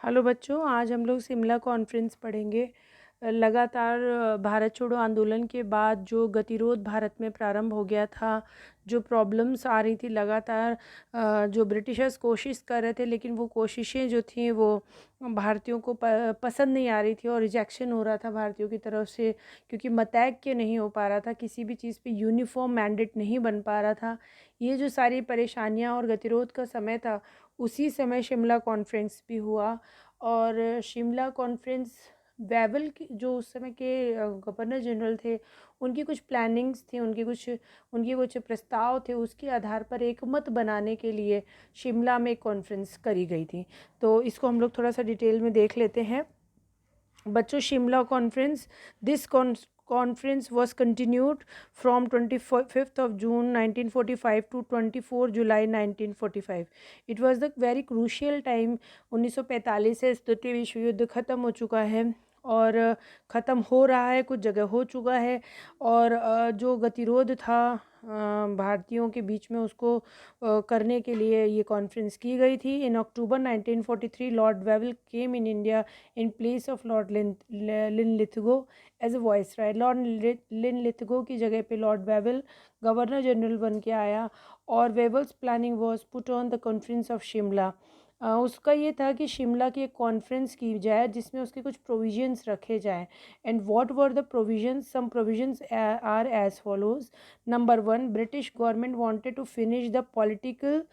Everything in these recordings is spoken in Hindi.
हेलो बच्चों, आज हम लोग शिमला कॉन्फ्रेंस पढ़ेंगे। लगातार भारत छोड़ो आंदोलन के बाद जो गतिरोध भारत में प्रारंभ हो गया था, जो प्रॉब्लम्स आ रही थी लगातार, जो ब्रिटिशर्स कोशिश कर रहे थे, लेकिन वो कोशिशें जो थी वो भारतीयों को पसंद नहीं आ रही थी और रिजेक्शन हो रहा था भारतीयों की तरफ से, क्योंकि मतैक्य नहीं हो पा रहा था, किसी भी चीज़ पे यूनिफॉर्म मैंडेट नहीं बन पा रहा था। ये जो सारी परेशानियां और गतिरोध का समय था, उसी समय शिमला कॉन्फ्रेंस भी हुआ। और शिमला कॉन्फ्रेंस वेवल की जो उस समय के गवर्नर जनरल थे, उनकी कुछ प्लानिंग्स थी, उनकी कुछ प्रस्ताव थे, उसके आधार पर एक मत बनाने के लिए शिमला में एक कॉन्फ्रेंस करी गई थी। तो इसको हम लोग थोड़ा सा डिटेल में देख लेते हैं। बच्चों, Shimla conference, this conference was continued from 25th of June 1945 to 24 July 1945. It was the very crucial time। 1945 से द्वितीय विश्व युद्ध ख़त्म हो चुका है और ख़त्म हो रहा है, कुछ जगह हो चुका है। और जो गतिरोध था भारतीयों के बीच में, उसको करने के लिए ये कॉन्फ्रेंस की गई थी। In October 1943 Lord Wavell came in India in place of Lord Linlithgow as a viceroy. Lord Linlithgow की जगह पे लॉर्ड वेवल गवर्नर जनरल बन के आया और Wavell's planning was put on the conference of Shimla. उसका ये था कि शिमला की एक कॉन्फ्रेंस की जाए जिसमें उसके कुछ प्रोविजंस रखे जाएं। And what were the provisions? Some provisions are as follows. Number one, British government wanted to finish the political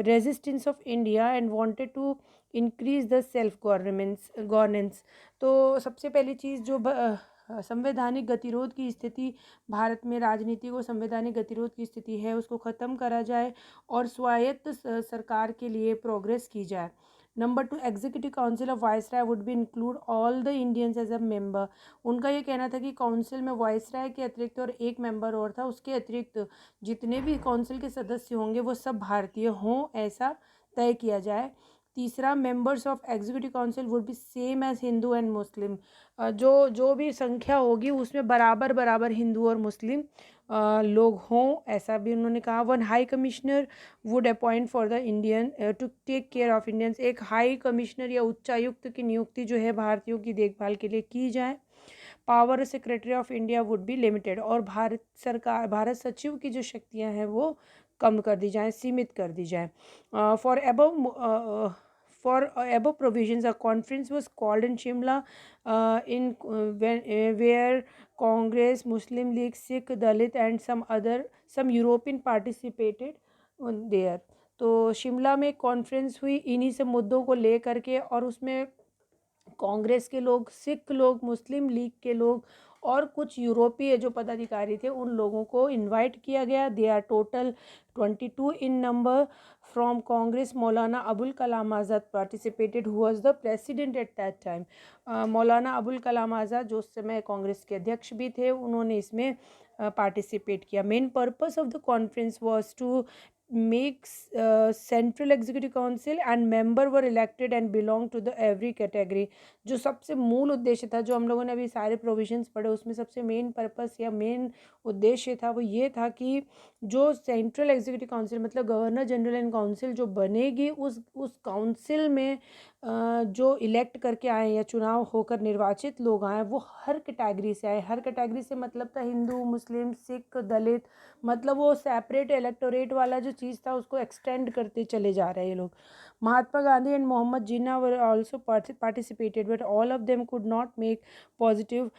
resistance of India and wanted to increase the self governance. तो सबसे पहली चीज़ जो संवैधानिक गतिरोध की स्थिति, भारत में राजनीति को संवैधानिक गतिरोध की स्थिति है, उसको ख़त्म करा जाए और स्वायत्त सरकार के लिए प्रोग्रेस की जाए। Number two, executive council of viceroy would be include all the Indians as a member. उनका ये कहना था कि काउंसिल में वाइसराय के अतिरिक्त और एक मेंबर और था, उसके अतिरिक्त जितने भी काउंसिल के सदस्य होंगे वो सब भारतीय हों, ऐसा तय किया जाए। तीसरा, members of executive council would be same as Hindu and Muslim. जो जो भी संख्या होगी उसमें बराबर बराबर हिंदू और मुस्लिम लोग हों, ऐसा भी उन्होंने कहा। One high commissioner would appoint for the Indian to take care of Indians. एक हाई कमिश्नर या उच्चायुक्त की नियुक्ति जो है भारतीयों की देखभाल के लिए की जाए। Power secretary of India would be limited. और भारत सचिव की जो शक्तियां हैं वो कम कर दी जाएं, सीमित कर दी जाए। For above provisions, a conference was called in Shimla where Congress, Muslim League, Sikh, Dalit and some European participated there। तो शिमला में कॉन्फ्रेंस हुई इन्हीं सब मुद्दों को ले करके, और उसमें कांग्रेस के लोग, सिख लोग, मुस्लिम लीग के लोग और कुछ यूरोपीय जो पदाधिकारी थे उन लोगों को इनवाइट किया गया। They are total 22 in number. From Congress, Maulana Abul Kalam Azad participated, who was the president at that time. Maulana Abul Kalam आज़ाद जो उस समय कांग्रेस के अध्यक्ष भी थे, उन्होंने इसमें पार्टिसिपेट किया। Main purpose of the conference was to makes central executive council and member were elected and belong to the every category। जो सबसे मूल उद्देश्य था, जो हम लोगों ने अभी सारे प्रोविजंस पढ़े, उसमें सबसे मेन पर्पस या मेन उद्देश्य था वो ये था कि जो सेंट्रल एग्जीक्यूटिव काउंसिल मतलब गवर्नर जनरल एंड काउंसिल जो बनेगी, उस काउंसिल में जो इलेक्ट करके आए या चुनाव होकर निर्वाचित लोग आए वो हर कैटेगरी से आए। हर कैटेगरी से मतलब था हिंदू, मुस्लिम, सिख, दलित, मतलब वो सेपरेट इलेक्टोरेट वाला जो चीज़ था उसको एक्सटेंड करते चले जा रहे हैं ये लोग। Mahatma Gandhi and Mohammad Jinnah were also participated but all of them could not make positive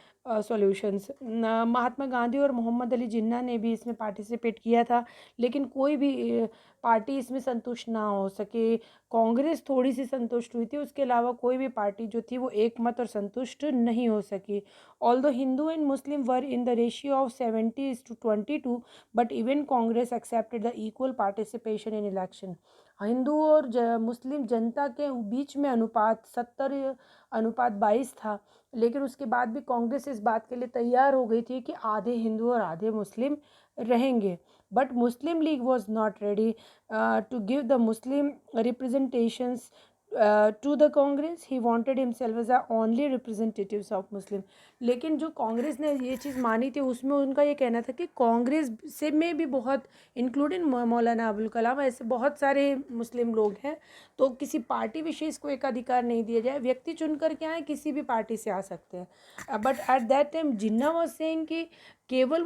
solutions. Mahatma Gandhi और मोहम्मद अली जिन्ना ने भी इसमें पार्टिसिपेट किया था, लेकिन कोई भी पार्टी इसमें संतुष्ट ना हो सके। कांग्रेस थोड़ी सी संतुष्ट हुई थी, उसके अलावा कोई भी पार्टी जो थी वो एकमत और संतुष्ट नहीं हो सकी। Although Hindu and Muslim were in the ratio of 70:22, but even Congress accepted the equal participation in election. Hindu और मुस्लिम जनता के बीच में अनुपात 70:22 था, लेकिन उसके बाद भी कांग्रेस इस बात के लिए तैयार हो गई थी कि आधे हिंदू और आधे मुस्लिम रहेंगे। But Muslim League was not ready to give the Muslim representations to the Congress. He wanted himself as the only representatives of Muslim. लेकिन जो कांग्रेस ने ये चीज़ मानी थी उसमें उनका ये कहना था कि कांग्रेस से में भी बहुत इंक्लूडिंग मौलाना अबुल कलाम ऐसे बहुत सारे मुस्लिम लोग हैं, तो किसी पार्टी विशेष को एक अधिकार नहीं दिया जाए, व्यक्ति चुनकर क्या है किसी भी पार्टी से आ सकते हैं. But at that time Jinnah was saying कि केवल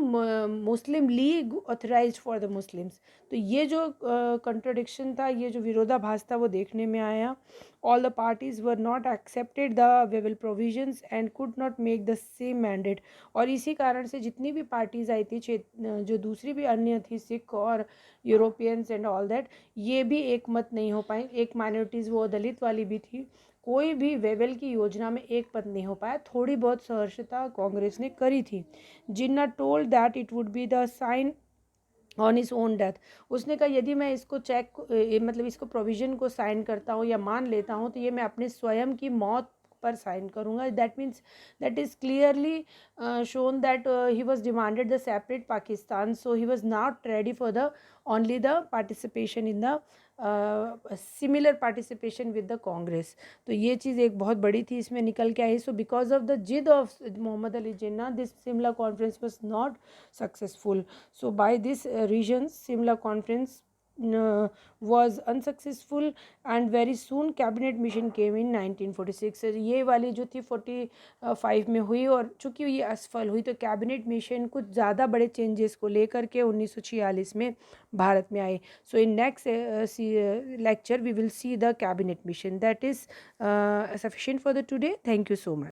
Muslim League authorised for the Muslims. तो ये जो कंट्रोडिक्शन था, ये जो विरोधाभास था वो देखने में आया. All the parties were not accepted the Wavell provisions and could not make the same mandate. और इसी कारण से जितनी भी पार्टीज़ आई थी जो दूसरी भी अन्य थी, सिख और यूरोपियंस एंड ऑल दैट, ये भी एक मत नहीं हो पाए. एक माइनॉरिटीज़ वो दलित वाली भी थी, कोई भी वेवेल की योजना में एक पद नहीं हो पाया. थोड़ी बहुत सहर्षता कांग्रेस ने करी थी. Jinnah told that it would be the sign on his own death. उसने कहा यदि मैं इसको मतलब इसको प्रोविज़न को साइन करता हूँ या मान लेता हूँ तो ये मैं अपने स्वयं की मौत पर साइन करूँगा. That means that is clearly shown that he was demanded the separate Pakistan. So he was not ready for the only the participation in the similar participation with the Congress. तो ये चीज़ एक बहुत बड़ी थी इसमें निकल के आई. सो बिकॉज ऑफ द जिद of Mohammad Ali Jinnah this Simla conference was not successful. So by this reasons Simla conference was unsuccessful and very soon cabinet mission came in 1946. ये वाली जो थी 45 में हुई और चूँकि ये असफल हुई तो कैबिनेट मिशन कुछ ज़्यादा बड़े चेंजेस को लेकर के 1946 में भारत में आए. So in next lecture we will see the cabinet mission. That is sufficient for the today. Thank you so much.